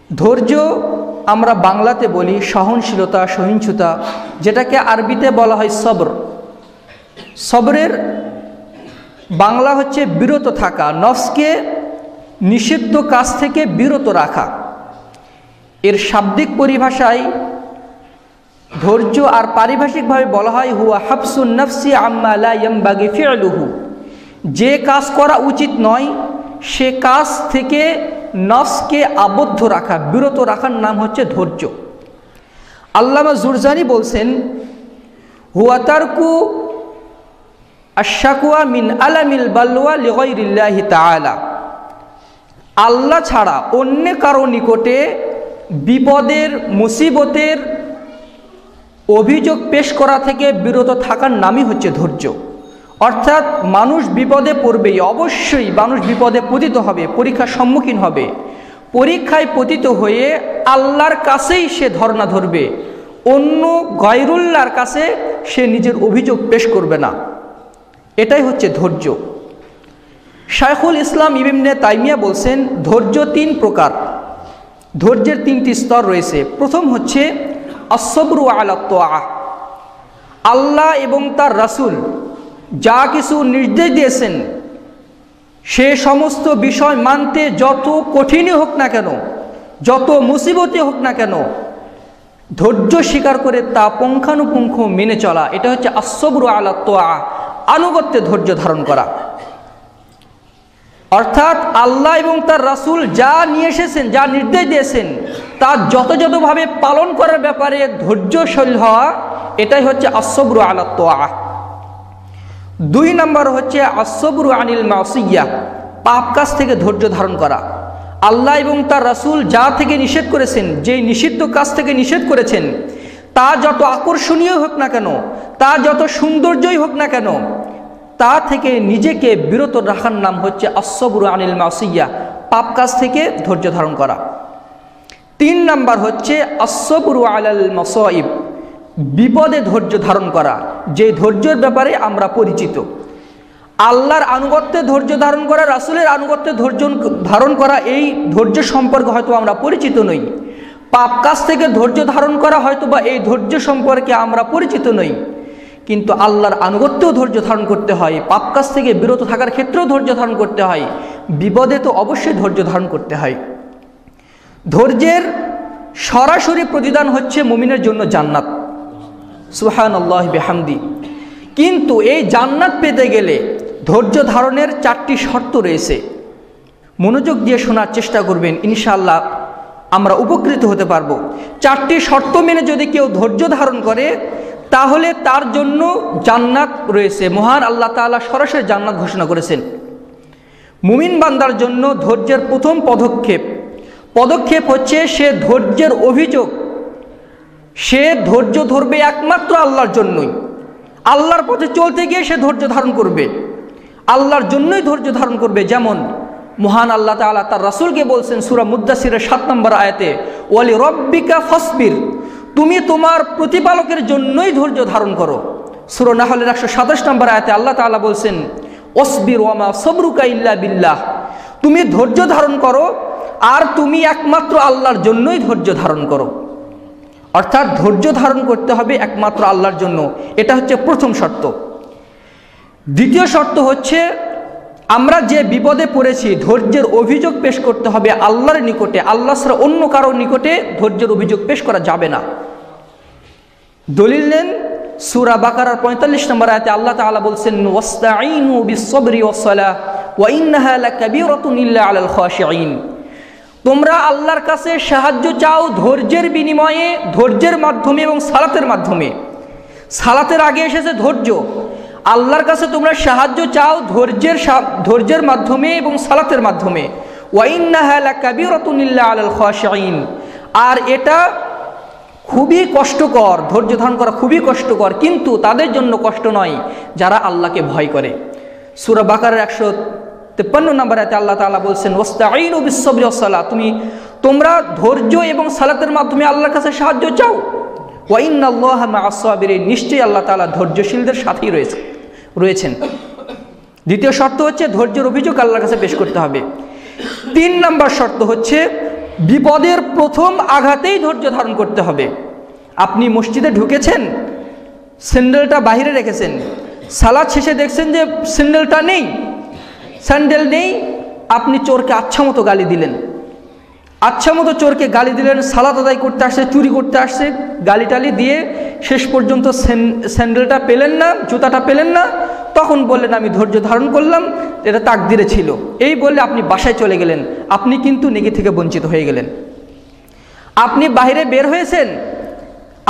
ধৈর্য আমরা বাংলাতে বলি সহনশীলতা, সহিষ্ণুতা, যেটাকে আরবিতে বলা হয় সবর। সবরের বাংলা হচ্ছে বিরত থাকা, নফসকে নিষিদ্ধ কাজ থেকে বিরত রাখা। এর শাব্দিক পরিভাষায় ধৈর্য আর পারিভাষিকভাবে বলা হয় হুয়া হাবসুন নফসি আম্মা লা ইয়ামবাগি ফি'লুহু, যে কাজ করা উচিত নয় সে কাজ থেকে নফসকে আবদ্ধ রাখা, বিরত রাখার নাম হচ্ছে ধৈর্য। আল্লামা জুরজানি বলছেন হুয়া তারকু আশ-শাকওয়া মিন আলামিল বালওয়া লিগাইরিল্লাহি তাআলা, আল্লাহ ছাড়া অন্য কারো নিকটে বিপদের, মুসিবতের অভিযোগ পেশ করা থেকে বিরত থাকার নামই হচ্ছে ধৈর্য। অর্থাৎ মানুষ বিপদে পড়বেই, অবশ্যই মানুষ বিপদে পতিত হবে, পরীক্ষার সম্মুখীন হবে। পরীক্ষায় পতিত হয়ে আল্লাহর কাছেই সে ধর্ণা ধরবে, অন্য গায়রুল্লাহর কাছে সে নিজের অভিযোগ পেশ করবে না। এটাই হচ্ছে ধৈর্য। শাইখুল ইসলাম ইবনে তাইমিয়া বলছেন ধৈর্য তিন প্রকার, ধৈর্যের তিনটি স্তর রয়েছে। প্রথম হচ্ছে আসবরু আলা তাআহ, আল্লাহ এবং তার রাসূল যা কিছু নির্দেশ দিয়েছেন সে সমস্ত বিষয় মানতে যত কঠিনই হোক না কেন, যত মুসিবতই হোক না কেন, ধৈর্য স্বীকার করে তা পুঙ্খানুপুঙ্খ মেনে চলা, এটা হচ্ছে আসবরু আলা তাআহ, আনুগত্যে ধৈর্য ধারণ করা। অর্থাৎ আল্লাহ এবং তার রাসূল যা নিয়ে এসেছেন, যা নির্দেশ দিয়েছেন তা যথাযথভাবে পালন করার ব্যাপারে ধৈর্যশীল হওয়া, এটাই হচ্ছে আসবরু আলা তাআহ। দুই নম্বর হচ্ছে আসবরু আনিল মাসিয়াহ, পাপ কাজ থেকে ধৈর্য ধারণ করা। আল্লাহ এবং তার রাসূল যা থেকে নিষেধ করেছেন, যেই নিষিদ্ধ কাজ থেকে নিষেধ করেছেন, তা যত আকর্ষণীয় হোক না কেন, তা যত সৌন্দর্যই হোক না কেন, তা থেকে নিজেকে বিরত রাখার নাম হচ্ছে আসবরু আনিল মাসিয়াহ, পাপ কাজ থেকে ধৈর্য ধারণ করা। তিন নাম্বার হচ্ছে আসবরু আলাল মাসাইব, বিপদে ধৈর্য ধারণ করা, যে ধৈর্যের ব্যাপারে আমরা পরিচিত। আল্লাহর আনুগত্যে ধৈর্য ধারণ করা, রাসূলের আনুগত্যে ধৈর্য ধারণ করা, এই ধৈর্য সম্পর্কে হয়তো আমরা পরিচিত নই। পাপ কাজ থেকে ধৈর্য ধারণ করা হয়তো বা এই ধৈর্য সম্পর্কে আমরা পরিচিত নই, কিন্তু আল্লাহর আনুগত্যেও ধৈর্য ধারণ করতে হয়, পাপ কাজ থেকে বিরত থাকার ক্ষেত্রেও ধৈর্য ধারণ করতে হয়, বিপদে তো অবশ্যই ধৈর্য ধারণ করতে হয়। ধৈর্যের সরাসরি প্রতিদান হচ্ছে মুমিনের জন্য জান্নাত, সুবহানাল্লাহি বিহামদি। কিন্তু এই জান্নাত পেতে গেলে ধৈর্য ধারণের চারটি শর্ত রয়েছে। মনোযোগ দিয়ে শোনার চেষ্টা করবেন, ইনশাআল্লাহ আমরা উপকৃত হতে পারবো। চারটি শর্ত মেনে যদি কেউ ধৈর্য ধারণ করে তাহলে তার জন্য জান্নাত রয়েছে। মহান আল্লাহ তাআলা সরাসরি জান্নাত ঘোষণা করেছেন। মুমিন বান্দার জন্য ধৈর্যের প্রথম পদক্ষেপ হচ্ছে সে ধৈর্যের অভিযোগ, সে ধৈর্য ধরবে একমাত্র আল্লাহর জন্যই। আল্লাহর পথে চলতে গিয়ে সে ধৈর্য ধারণ করবে, আল্লাহর জন্যই ধৈর্য ধারণ করবে। যেমন মহান আল্লাহ তাআলা তার রাসূলকে বলছেন সূরা মুদ্দাসিরের ৭ নম্বর আয়াতে, ওয়ালি রব্বিকা ফাসবির, তুমি তোমার প্রতিপালকের জন্যই ধৈর্য ধারণ করো। সূরা নাহলের ১২৭ নম্বর আয়াতে আল্লাহ তাআলা বলছেন ওয়াসবির ওয়া মা সাবরুকা ইল্লা বিল্লাহ, তুমি ধৈর্য ধারণ করো আর তুমি একমাত্র আল্লাহর জন্যই ধৈর্য ধারণ করো। অর্থাৎ ধৈর্য ধারণ করতে হবে একমাত্র আল্লাহর জন্য, এটা হচ্ছে প্রথম শর্ত। দ্বিতীয় শর্ত হচ্ছে আমরা যে বিপদে পড়েছি ধৈর্যের অভিযোগ পেশ করতে হবে আল্লাহর নিকটে, আল্লাহ ছাড়া অন্য কারোর নিকটে ধৈর্যের অভিযোগ পেশ করা যাবে না। দলিল নেন সূরা বাকারার ৪৫ নম্বর আয়াতে আল্লাহ তাআলা বলছেন ওয়াস্তাঈনু বিস-সাবরি ওয়াস-সালাহ ওয়া ইন্নাহা লাকাবীরাতুন ইল্লা আলাল খাশিঈন, তোমরা আল্লাহর কাছে সাহায্য চাও ধৈর্যের বিনিময়ে, ধৈর্যের মাধ্যমে এবং সালাতের মাধ্যমে। সালাতের আগে এসেছে ধৈর্য। আল্লাহর কাছে তোমরা সাহায্য চাও ধৈর্যের মাধ্যমে এবং সালাতের মাধ্যমে। ওয়া ইন্নাহা লাকাবীরাতুন ইল্লা আলাল খাশিঈন, আর এটা খুবই কষ্টকর, ধৈর্য ধারণ করা খুবই কষ্টকর, কিন্তু তাদের জন্য কষ্ট নয় যারা আল্লাহকে ভয় করে। সূরা বাকারার ১৫৩ নম্বর আয়াতে আল্লাহ তাআলা বলছেন ওয়াস্তাঈনু বিস-সাবরি ওয়াস-সালাহ, তোমরা ধৈর্য এবং সালাতের মাধ্যমে আল্লাহর কাছে সাহায্য চাও। ওয়া ইন্নাল্লাহা মা'আস-সাবিরিন, নিশ্চয়ই আল্লাহ তাআলা ধৈর্যশীলদের সাথেই রয়েছেন। দ্বিতীয় শর্ত হচ্ছে ধৈর্যের অভিযোগ আল্লাহর কাছে পেশ করতে হবে। ৩ নম্বর শর্ত হচ্ছে বিপদের প্রথম আঘাতেই ধৈর্য ধারণ করতে হবে। আপনি মসজিদে ঢুকেছেন, স্যান্ডেলটা বাইরে রেখেছেন, সালাত শেষে দেখছেন যে স্যান্ডেল নেই, আপনি চোরকে আচ্ছা মতো গালি দিলেন, সালাত আদায় করতে আসছে, চুরি করতে আসছে, গালি টালি দিয়ে শেষ পর্যন্ত স্যান্ডেলটা পেলেন না, জুতাটা পেলেন না, তখন বললেন আমি ধৈর্য ধারণ করলাম, এটা তাকদিরে ছিল, এই বললে আপনি বাসায় চলে গেলেন, আপনি কিন্তু নেকি থেকে বঞ্চিত হয়ে গেলেন। আপনি বাইরে বের হয়েছেন,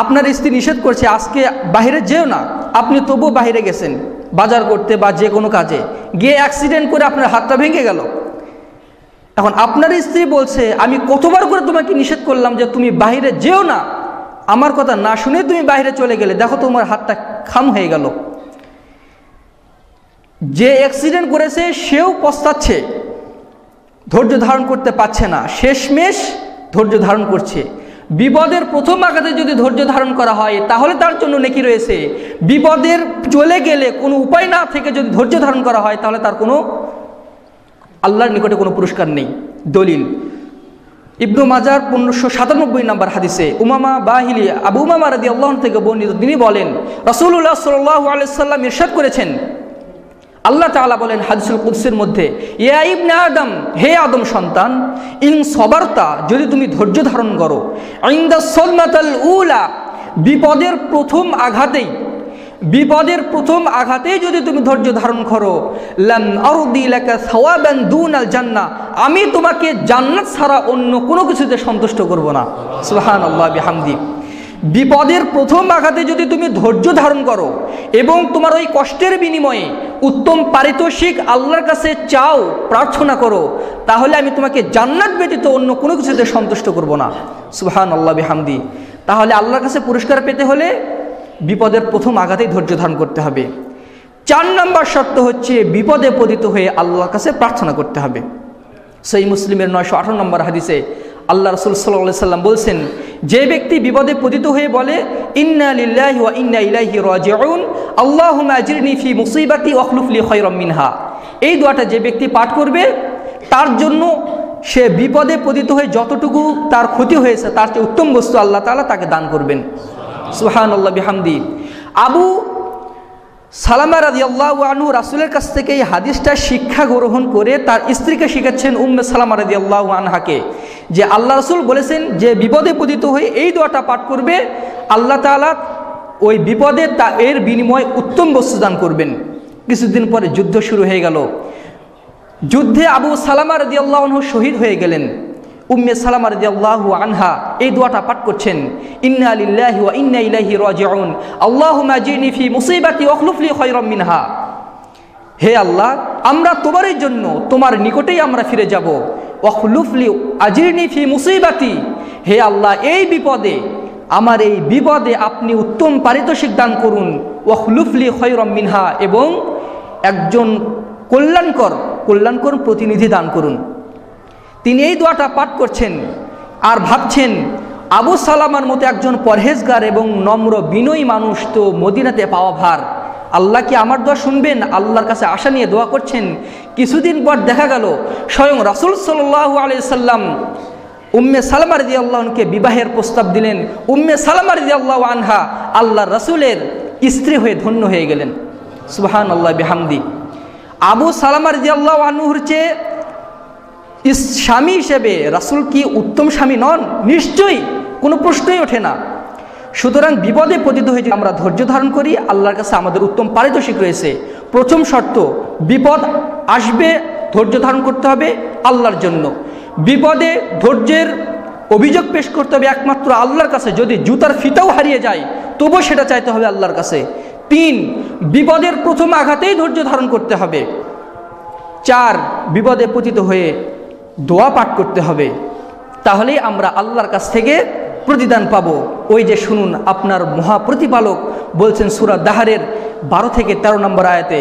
আপনার স্ত্রী নিষেধ করছে আজকে বাইরে যেও না, আপনি তবুও বাইরে গেছেন বাজার করতে বা যে কোনো কাজে, গিয়ে অ্যাক্সিডেন্ট করে আপনার হাতটা ভেঙে গেল। এখন আপনার স্ত্রী বলছে আমি কতবার করে তোমাকে নিষেধ করলাম যে তুমি বাইরে যেও না, আমার কথা না শুনে তুমি বাইরে চলে গেলে, দেখো তোমার হাতটা খাম হয়ে গেল। যে অ্যাক্সিডেন্ট করেছে সেও পস্তাচ্ছে, ধৈর্য ধারণ করতে পারছে না, শেষমেশ ধৈর্য ধারণ করছে। বিপদের প্রথম আঘাতে যদি ধৈর্য ধারণ করা হয় তাহলে তার জন্য নেকি রয়েছে। বিপদের চলে গেলে কোনো উপায় না থেকে যদি ধৈর্য ধারণ করা হয় তাহলে তার কোনো আল্লাহর নিকটে কোনো পুরস্কার নেই। দলিল ইবনু মাজার 1597 নম্বর হাদিসে আবু উমামা রাদিয়াল্লাহু থেকে বর্ণিত, তিনি বলেন রাসূলুল্লাহ সাল্লাল্লাহু আলাইহি ওয়াসাল্লাম ইরশাদ করেছেন, আল্লাহ তাআলা বলেন হাদিসুল কুদসির মধ্যে, ইয়া ইবনে আদম, হে আদম সন্তান, ইন সবারতা, যদি তুমি ধৈর্য ধারণ করো, ইনদা সদমাতাল উলা, বিপদের প্রথম আঘাতেই যদি তুমি ধৈর্য ধারণ করো, লাম আরদি লাকা সাওয়াবান দুনাল জান্নাহ, আমি তোমাকে জান্নাত ছাড়া অন্য কোনো কিছুতে সন্তুষ্ট করব না। সুবহানাল্লাহ বিহামদি। বিপদের প্রথম আঘাতে যদি তুমি ধৈর্য ধারণ করো এবং তোমার ওই কষ্টের বিনিময়ে উত্তম পারিতোষিক আল্লাহর কাছে চাও, প্রার্থনা করো, তাহলে আমি তোমাকে জান্নাত ব্যতীত অন্য কোনো কিছুতে সন্তুষ্ট করব না। সুবহানাল্লাহ বিহামদি। তাহলে আল্লাহর কাছে পুরস্কার পেতে হলে বিপদের প্রথম আঘাতেই ধৈর্য ধারণ করতে হবে। 4 নম্বর শর্ত হচ্ছে বিপদে পতিত হয়ে আল্লাহর কাছে প্রার্থনা করতে হবে। সহিহ মুসলিমের 918 নম্বর হাদিসে আল্লাহ রাসূল সাল্লাল্লাহু আলাইহি সাল্লাম বলছেন, যে ব্যক্তি বিপদে পতিত হয়ে বলে ইন্না লিল্লাহি ওয়া ইন্না ইলাইহি রাজিউন, আল্লাহুম্মা আজরিনি ফি মুসিবাতি ওয়াখলুফ লি খায়রাম মিনহা, এই দোয়াটা যে ব্যক্তি পাঠ করবে তার জন্য সে বিপদে পতিত হয়ে যতটুকু তার ক্ষতি হয়েছে তার চেয়ে উত্তম বস্তু আল্লাহ তাআলা তাকে দান করবেন। সুবহানাল্লাহ বিহামদি। আবু সালামা রাদিয়াল্লাহু আনহু রাসূলের কাছ থেকে এই হাদিসটা শিক্ষা গ্রহণ করে তার স্ত্রীকে শিখাচ্ছেন উম্মে সালামা রাদিয়াল্লাহু আনহাকে, যে আল্লাহ রাসূল বলেছেন যে বিপদে পতিত হয়ে এই দোয়াটা পাঠ করবে, আল্লাহ তাআলা ওই বিপদে এর বিনিময়ে উত্তম বস্তু দান করবেন। কিছুদিন পরে যুদ্ধ শুরু হয়ে গেল, যুদ্ধে আবু সালামা রাদিয়াল্লাহু আনহু শহীদ হয়ে গেলেন। উম্মে সালামা রাদিয়াল্লাহু আনহা এই দোয়াটা পাঠ করছেন, ইন্না লিল্লাহি ওয়া ইন্না ইলাইহি রাজিউন, আল্লাহুম্মা আজরিনি ফি মুসিবাতি ওয়াখলুফ লি খায়রাম মিনহা, হে আল্লাহ আমরা তোমারই জন্য তোমার নিকটেই আমরা ফিরে যাব, ওয়াখলুফ লি আজরিনি ফি মুসিবাতি, হে আল্লাহ আমার এই বিপদে আপনি উত্তম পারিতোষিক দান করুন, ওয়াখলুফ লি খায়রাম মিনহা, এবং একজন কল্যাণকর প্রতিনিধি দান করুন। তিনি এই দোয়াটা পাঠ করছেন আর ভাবছেন আবু সালামার মতো একজন পরহেজগার এবং নম্র বিনয়ী মানুষ তো মদিনাতে পাওয়া ভার, আল্লাহ কি আমার দোয়া শুনবেন? আল্লাহর কাছে আশা নিয়ে দোয়া করছেন। কিছুদিন পর দেখা গেল স্বয়ং রাসূল সাল্লাল্লাহু আলাইহি সাল্লাম উম্মে সালামা রাদিয়াল্লাহু আনহাকে বিবাহের প্রস্তাব দিলেন। উম্মে সালামা রাদিয়াল্লাহু আনহা আল্লাহর রাসূলের স্ত্রী হয়ে ধন্য হয়ে গেলেন। সুবহানাল্লাহ বিহামদি। আবু সালামা রাদিয়াল্লাহু আনহুর চেয়ে স্বামী হিসেবে রাসূল কি উত্তম স্বামী নন? নিশ্চয়ই, কোনো প্রশ্নই ওঠে না। সুতরাং বিপদে পতিত হয়ে যদি আমরা ধৈর্য ধারণ করি, আল্লাহর কাছে আমাদের উত্তম পারিতোষিক রয়েছে। প্রথম শর্ত, বিপদ আসবে, ধৈর্য ধারণ করতে হবে আল্লাহর জন্য। বিপদে ধৈর্যের অভিযোগ পেশ করতে হবে একমাত্র আল্লাহর কাছে। যদি জুতার ফিতাও হারিয়ে যায় তবুও সেটা চাইতে হবে আল্লাহর কাছে। 3, বিপদের প্রথম আঘাতেই ধৈর্য ধারণ করতে হবে। 4, বিপদে পতিত হয়ে দোয়া পাঠ করতে হবে, তাহলেই আমরা আল্লাহর কাছ থেকে প্রতিদান পাবো। ওই যে শুনুন, আপনার মহাপ্রতিপালক বলছেন সূরা দাহরের 12 থেকে 13 নম্বর আয়াতে,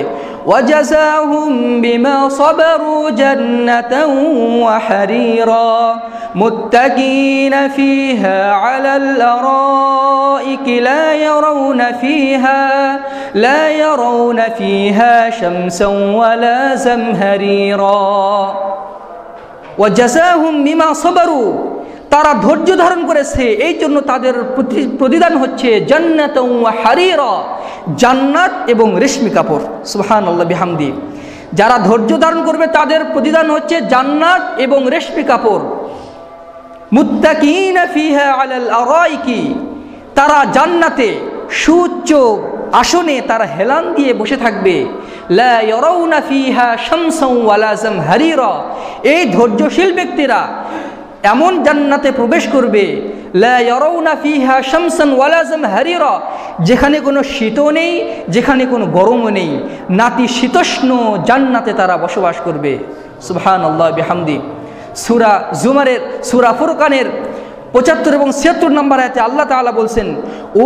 ওয়াজাযাহুম বিমা সাবারু জান্নাতান ওয়া হারিরা মুত্তাকিনা ফিহা আলাল আরাইকি লা ইয়ারাউনা ফিহা শামসান ওয়ালা জামহারিরা। ওয়াজাযাহুম বিমা সাবারু, তারা ধৈর্য ধারণ করেছে, এই জন্য তাদের প্রতিদান হচ্ছে জান্নাতুন ওয়া হারিরা, জান্নাত এবং রেশমি কাপড়। সুবহানাল্লাহ বিহামদি। যারা ধৈর্য ধারণ করবে তাদের প্রতিদান হচ্ছে জান্নাত এবং রেশমি কাপড়। মুত্তাকিনা ফিহা আলাল আরাইকি, তারা জান্নাতে সুউচ্চ আসনে তারা হেলান দিয়ে বসে থাকবে। লা ইয়ারাউনা ফিহা শামসান ওয়ালা জামহারিরা, এই ধৈর্যশীল ব্যক্তিরা এমন জান্নাতে প্রবেশ করবে, লা ইয়ারাউনা ফিহা শামসান ওয়ালা জামহারিরা, যেখানে কোনো শীতও নেই, যেখানে কোনো গরমও নেই, নাতিশীতোষ্ণ জান্নাতে তারা বসবাস করবে। সুবহানাল্লাহ বিহামদি। সূরা জুমারের, সূরা ফুরকানের 75 এবং 76 নম্বর আয়াতে আল্লাহ তাআলা বলছেন,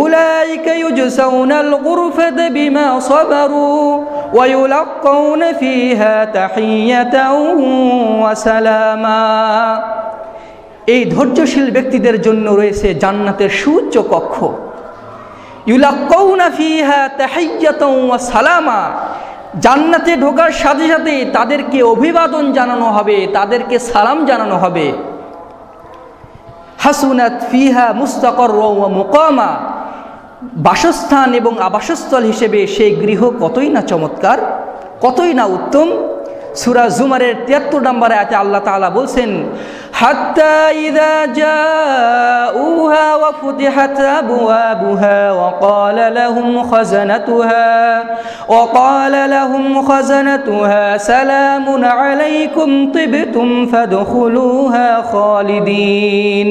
উলাইকা ইউজসাউনাল গুরফাতা বিমা সাবারু ওয়া ইউলাক্কাউনা ফিহা তাহিয়াতাও ওয়া সালামা, এই ধৈর্যশীল ব্যক্তিদের জন্য রয়েছে জান্নাতের সুউচ্চ কক্ষ। ইউলাক্কাউনা ফিহা তাহিয়াতাও ওয়া সালামা, জান্নাতে ঢোকার সাথে সাথে তাদেরকে অভিবাদন জানানো হবে, তাদেরকে সালাম জানানো হবে। হাসুনাত ফিহা মুস্তাকাররা ওয়া মুকামা, বাসস্থান এবং আবাসস্থল হিসেবে সেই গৃহ কতই না চমৎকার, কতই না উত্তম। সূরা জুমারের 73 নম্বর আয়াতে আল্লাহ তাআলা বলছেন, হাত্তা ইযা জাউহা ওয়া ফুতিহাত আবওয়াবুহা ওয়া ক্বালা লাহুম খাজানাতুহা সালামুন আলাইকুম তিবতুম ফাদখুলুহা খালিদিন।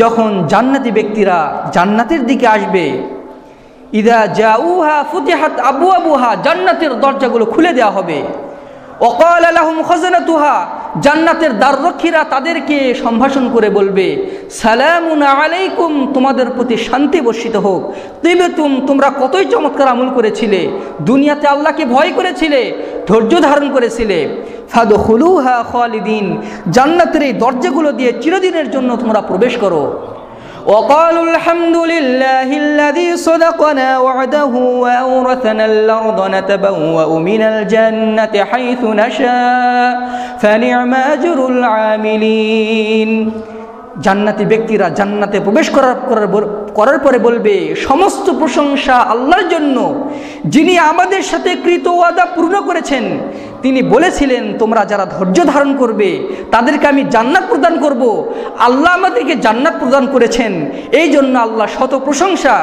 যখন জান্নাতি ব্যক্তিরা জান্নাতের দিকে আসবে, ইযা জাউহা ফুতিহাত আবওয়াবুহা, জান্নাতের দরজাগুলো খুলে দেওয়া হবে। ওয়াকালা লাহুম খাজানাতুহা, জান্নাতের দ্বাররক্ষীরা তাদেরকে সম্ভাষণ করে বলবে, সালামুন আলাইকুম, তোমাদের প্রতি শান্তি বর্ষিত হোক। তিবতুম, তোমরা কতই চমৎকার আমল করেছিলে, দুনিয়াতে আল্লাহকে ভয় করেছিলে, ধৈর্য ধারণ করেছিলে। ফাদখুলুহা খালিদিন, জান্নাতের এই দরজাগুলো দিয়ে চিরদিনের জন্য তোমরা প্রবেশ করো। وقالوا الحمد لله الذي صدقنا وعده وأورثنا الأرض نتبوأ من الجنة حيث نشاء فنعم أجر العاملين। জান্নাতি ব্যক্তিরা জান্নাতে প্রবেশ করার পরে বলবে, সমস্ত প্রশংসা আল্লাহর জন্য, যিনি আমাদের সাথে কৃত ওয়াদা পূর্ণ করেছেন। তিনি বলেছিলেন, তোমরা যারা ধৈর্য ধারণ করবে তাদেরকে আমি জান্নাত প্রদান করব। আল্লাহ আমাদেরকে জান্নাত প্রদান করেছেন, এই জন্য আল্লাহ শত প্রশংসা।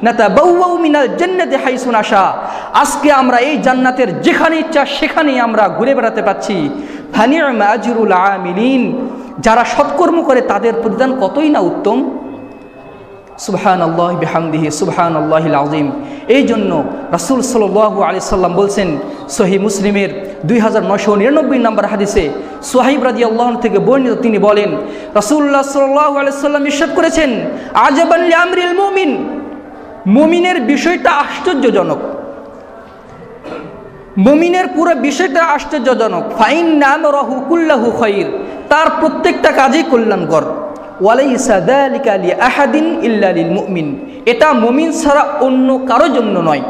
নাতাবাউউ মিনাল জান্নাতি হাইসু নাশা, আজকে আমরা এই জান্নাতের যেখানে ইচ্ছা সেখানেই আমরা ঘুরে বেড়াতে পাচ্ছি। ফানি'মা আজরুল আমিলিন, যারা সৎকর্ম করে তাদের প্রতিদান কতই না উত্তম। সুবহানাল্লাহি বিহামদিহি সুবহানাল্লাহিল আযীম। এই জন্য রাসূল সাল্লাল্লাহু আলাইহি সাল্লাম বলছেন, সহিহ মুসলিমের 2999 নম্বর হাদিসে সুহাইব রাদিয়াল্লাহু আনহু থেকে বর্ণিত, তিনি বলেন, রাসূলুল্লাহ সাল্লাল্লাহু আলাইহি সাল্লাম ইরশাদ করেছেন, আজাবান লিআমরিল মুমিন, মুমিনের বিষয়টা আশ্চর্যজনক, মুমিনের পুরো বিষয়টা আশ্চর্যজনক। ফাইন্না আমরাহু কুল্লাহু খায়র, তার প্রত্যেকটা কাজই কল্যাণকর। ওয়ালাইসা যালিকা লিআহাদিন ইল্লা লিল মুমিন, এটা মুমিন ছাড়া অন্য কারো জন্য নয়।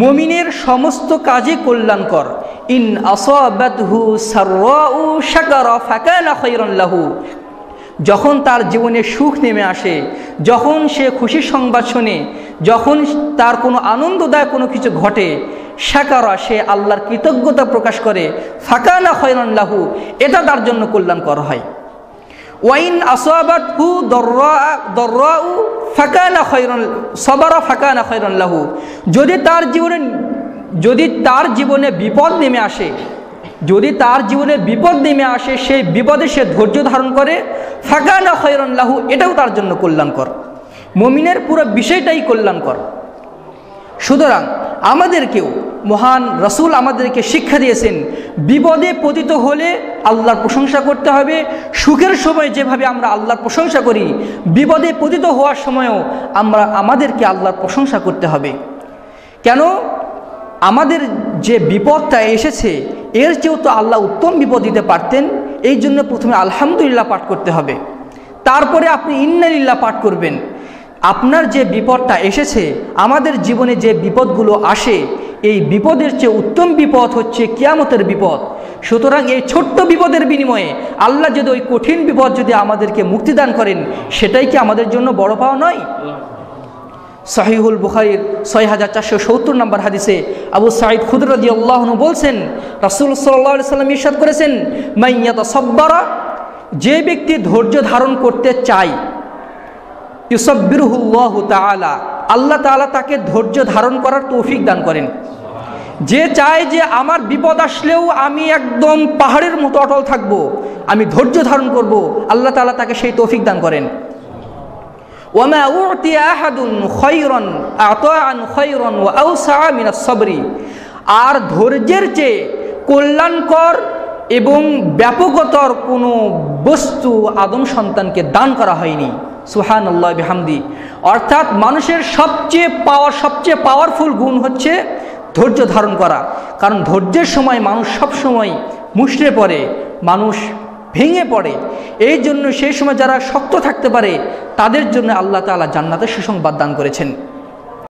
মুমিনের সমস্ত কাজই কল্যাণকর। ইন আসাবাতহু সাররাউ শাকারা ফাকানা খায়রান লাহু, যখন তার জীবনে সুখ নেমে আসে, যখন সে খুশি সংবাদ শোনে, যখন তার কোনো আনন্দদায়ক কোনো কিছু ঘটে, শাকারা, সে আল্লাহর কৃতজ্ঞতা প্রকাশ করে, ফাকানা খায়রান লাহু, এটা তার জন্য কল্যাণকর হয়। ওয়াইন আসাবাতহু দররাউ ফাকানা খায়রান সাবারা ফাকানা খায়রান লাহু, যদি তার জীবনে বিপদ নেমে আসে, যদি তার জীবনে বিপদ নেমে আসে, সেই বিপদে সে ধৈর্য ধারণ করে, ফাকানা খায়রান লাহু, এটাও তার জন্য কল্যাণকর। মুমিনের পুরো বিষয়টাই কল্যাণকর। সুতরাং আমাদেরকেও মহান রাসূল আমাদেরকে শিক্ষা দিয়েছেন, বিপদে পতিত হলে আল্লাহর প্রশংসা করতে হবে। সুখের সময় যেভাবে আমরা আল্লাহর প্রশংসা করি, বিপদে পতিত হওয়ার সময়ও আমাদেরকে আল্লাহর প্রশংসা করতে হবে। কেন? আমাদের যে বিপদটা এসেছে এর চেয়েও তো আল্লাহ উত্তম বিপদ দিতে পারতেন। এই জন্য প্রথমে আলহামদুলিল্লাহ পাঠ করতে হবে, তারপরে আপনি ইন্নালিল্লাহ পাঠ করবেন। আপনার যে বিপদটা এসেছে, আমাদের জীবনে যে বিপদগুলো আসে, এই বিপদের চেয়ে উত্তম বিপদ হচ্ছে কিয়ামতের বিপদ। সুতরাং এই ছোট্ট বিপদের বিনিময়ে আল্লাহ যদি ওই কঠিন বিপদ যদি আমাদেরকে মুক্তিদান করেন, সেটাই কি আমাদের জন্য বড় পাওয়া নয়? সহিহুল বুখারীর 6470 নম্বর হাদিসে আবু সাঈদ খুদরী রাদিয়াল্লাহু আনহু বলছেন, রাসূল সাল্লাল্লাহু আলাইহি সাল্লাম ইরশাদ করেছেন, মান ইয়াতাসাব্বারা, যে ব্যক্তি ধৈর্য ধারণ করতে চায়, ইউসাব্বিরুহুল্লাহু তাআলা, আল্লাহ তাআলা তাকে ধৈর্য ধারণ করার তৌফিক দান করেন। যে চায় যে আমার বিপদ আসলেও আমি একদম পাহাড়ের মতো অটল থাকব, আমি ধৈর্য ধারণ করব, আল্লাহ তাআলা তাকে সেই তৌফিক দান করেন। ওয়ামা উতিয়া আহাদুন খায়রান আতাআন খায়রান ওয়া আওসা মিনাস সাবরি, আর ধৈর্যের চেয়ে কল্যাণকর এবং ব্যাপকতর কোনো বস্তু আদম সন্তানকে দান করা হয়নি। সুবহানাল্লাহ বিহামদি। অর্থাৎ মানুষের সবচেয়ে পাওয়ারফুল গুণ হচ্ছে ধৈর্য ধারণ করা। কারণ ধৈর্যের সময় মানুষ সব সময় মুষড়ে পড়ে, মানুষ ভেঙে পড়ে। এই জন্য সেই সময় যারা শক্ত থাকতে পারে তাদের জন্য আল্লাহ তাআলা জান্নাতের সুসংবাদ দান করেছেন।